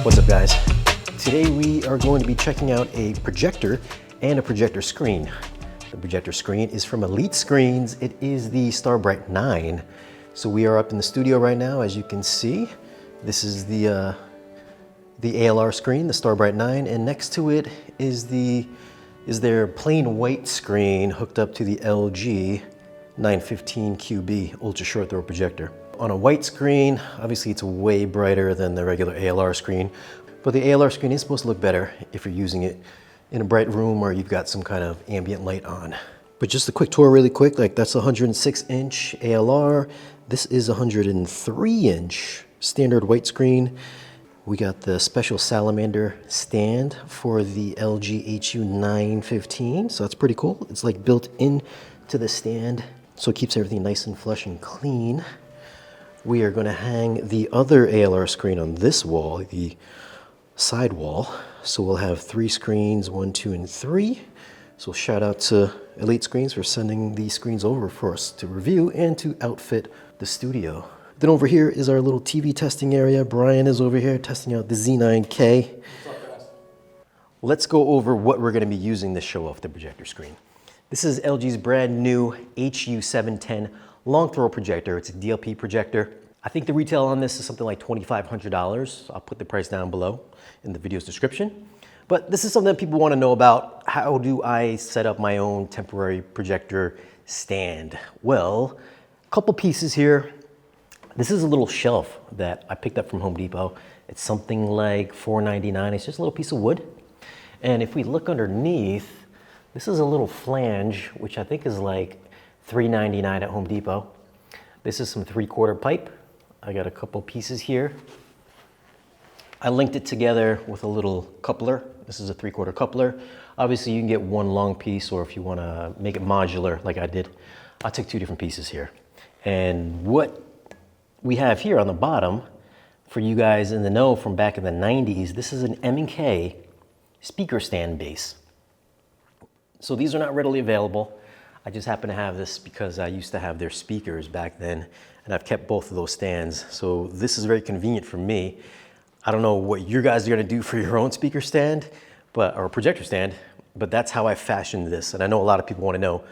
What's up, guys? Today we are going to be checking out a projector and a projector screen. The projector screen is from Elite Screens. It is the StarBright 9. So we are up in the studio right now, as you can see. This is the ALR screen, the StarBright 9, and next to it is their plain white screen hooked up to the LG 915QB ultra short throw projector. On a white screen, obviously it's way brighter than the regular ALR screen, but the ALR screen is supposed to look better if you're using it in a bright room or you've got some kind of ambient light on. But just a quick tour really quick, like that's a 106-inch ALR. This is a 103-inch standard white screen. We got the special salamander stand for the LG HU915, so that's pretty cool. It's like built into the stand, so it keeps everything nice and flush and clean. We are going to hang the other ALR screen on this wall, the side wall. So we'll have 3 screens, 1, 2, and 3. So shout out to Elite Screens for sending these screens over for us to review and to outfit the studio. Then over here is our little TV testing area. Brian is over here testing out the Z9K. What's up, guys? Let's go over what we're going to be using to show off the projector screen. This is LG's brand new HU710 long throw projector. It's a DLP projector. I think the retail on this is something like $2,500. I'll put the price down below in the video's description. But this is something that people want to know about. How do I set up my own temporary projector stand? Well, a couple pieces here. This is a little shelf that I picked up from Home Depot. It's something like $4.99. It's just a little piece of wood. And if we look underneath, this is a little flange, which I think is like $3.99 at Home Depot. This is some 3/4 pipe. I got a couple pieces here. I linked it together with a little coupler. This is a 3/4 coupler. Obviously you can get one long piece, or if you want to make it modular like I did, I took 2 different pieces here. And what we have here on the bottom, for you guys in the know from back in the 90s, this is an M&K speaker stand base. So these are not readily available. I just happen to have this because I used to have their speakers back then, and I've kept both of those stands. So this is very convenient for me. I don't know what you guys are gonna do for your own speaker stand, or projector stand, but that's how I fashioned this. And I know a lot of people wanna know,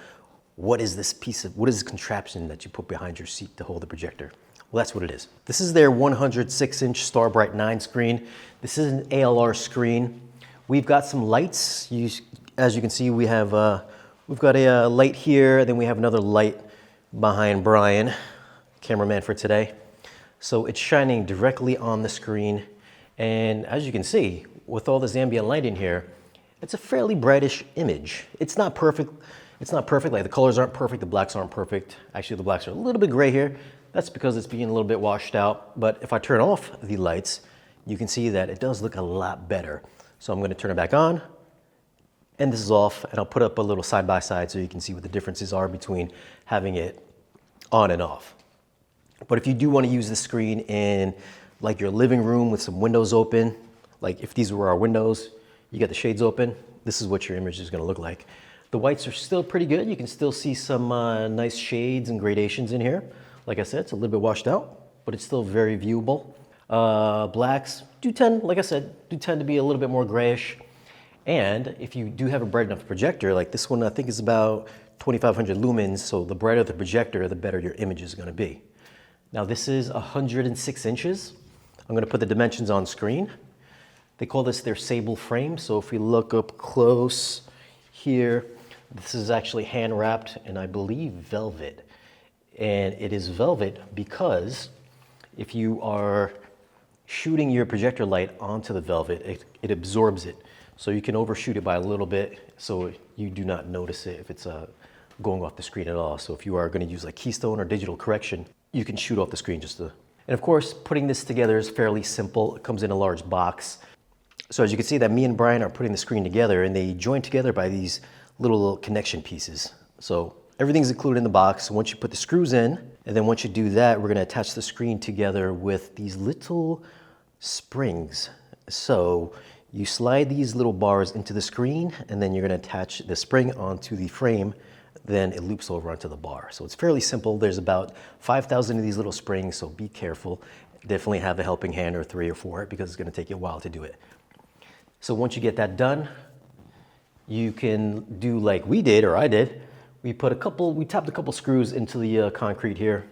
what is this contraption that you put behind your seat to hold the projector? Well, that's what it is. This is their 106-inch StarBright 9 screen. This is an ALR screen. We've got some lights. As you can see, we've got a light here, then we have another light behind Brian, cameraman for today. So it's shining directly on the screen. And as you can see, with all this ambient light in here, it's a fairly brightish image. It's not perfect. It's not perfect, like the colors aren't perfect, the blacks aren't perfect. Actually, the blacks are a little bit gray here. That's because it's being a little bit washed out. But if I turn off the lights, you can see that it does look a lot better. So I'm gonna turn it back on, and this is off, and I'll put up a little side-by-side so you can see what the differences are between having it on and off. But if you do want to use the screen in like your living room with some windows open, like if these were our windows, you got the shades open, this is what your image is going to look like. The whites are still pretty good. You can still see some nice shades and gradations in here. Like I said, it's a little bit washed out, but it's still very viewable. Blacks do tend, like I said, to be a little bit more grayish. And if you do have a bright enough projector, like this one I think is about 2,500 lumens, so the brighter the projector, the better your image is going to be. Now this is 106 inches. I'm going to put the dimensions on screen. They call this their Sable frame, so if we look up close here, this is actually hand wrapped in, I believe, velvet. And it is velvet because if you are shooting your projector light onto the velvet, it absorbs it. So you can overshoot it by a little bit so you do not notice it if it's going off the screen at all. So if you are going to use like Keystone or digital correction, you can shoot off the screen just to... And of course, putting this together is fairly simple. It comes in a large box. So as you can see that me and Brian are putting the screen together, and they join together by these little connection pieces. So everything's included in the box. Once you put the screws in, and then once you do that, we're going to attach the screen together with these little springs. So you slide these little bars into the screen, and then you're going to attach the spring onto the frame then it loops over onto the bar. So it's fairly simple. There's about 5,000 of these little springs, so be careful. Definitely have a helping hand or 3 or 4 because it's gonna take you a while to do it. So once you get that done, you can do like we did, or I did. We tapped a couple screws into the concrete here,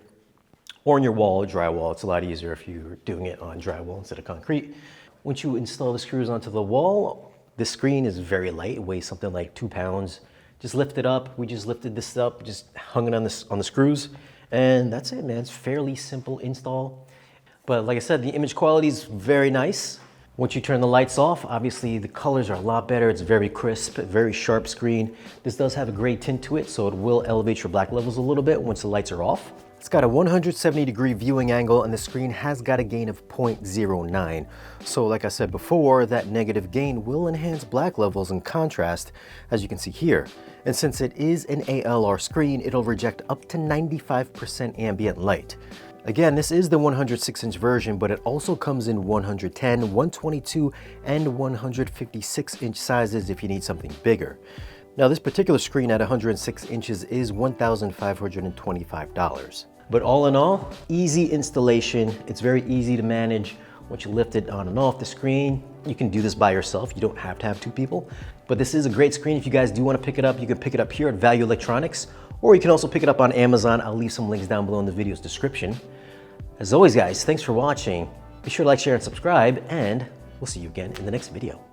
or on your wall, drywall. It's a lot easier if you're doing it on drywall instead of concrete. Once you install the screws onto the wall, the screen is very light. It weighs something like 2 pounds. Just lift it up. We just lifted this up, just hung it on the screws, and that's it, man. It's fairly simple install. But like I said, the image quality is very nice. Once you turn the lights off, obviously the colors are a lot better. It's very crisp, very sharp screen. This does have a gray tint to it, so it will elevate your black levels a little bit once the lights are off. It's got a 170-degree viewing angle, and the screen has got a gain of 0.09. So like I said before, that negative gain will enhance black levels and contrast, as you can see here. And since it is an ALR screen, it'll reject up to 95% ambient light. Again, this is the 106-inch version, but it also comes in 110, 122, and 156-inch sizes if you need something bigger. Now, this particular screen at 106 inches is $1,525. But all in all, easy installation. It's very easy to manage. Once you lift it on and off the screen, you can do this by yourself. You don't have to have 2 people. But this is a great screen. If you guys do want to pick it up, you can pick it up here at Value Electronics, or you can also pick it up on Amazon. I'll leave some links down below in the video's description. As always, guys, thanks for watching. Be sure to like, share, and subscribe, and we'll see you again in the next video.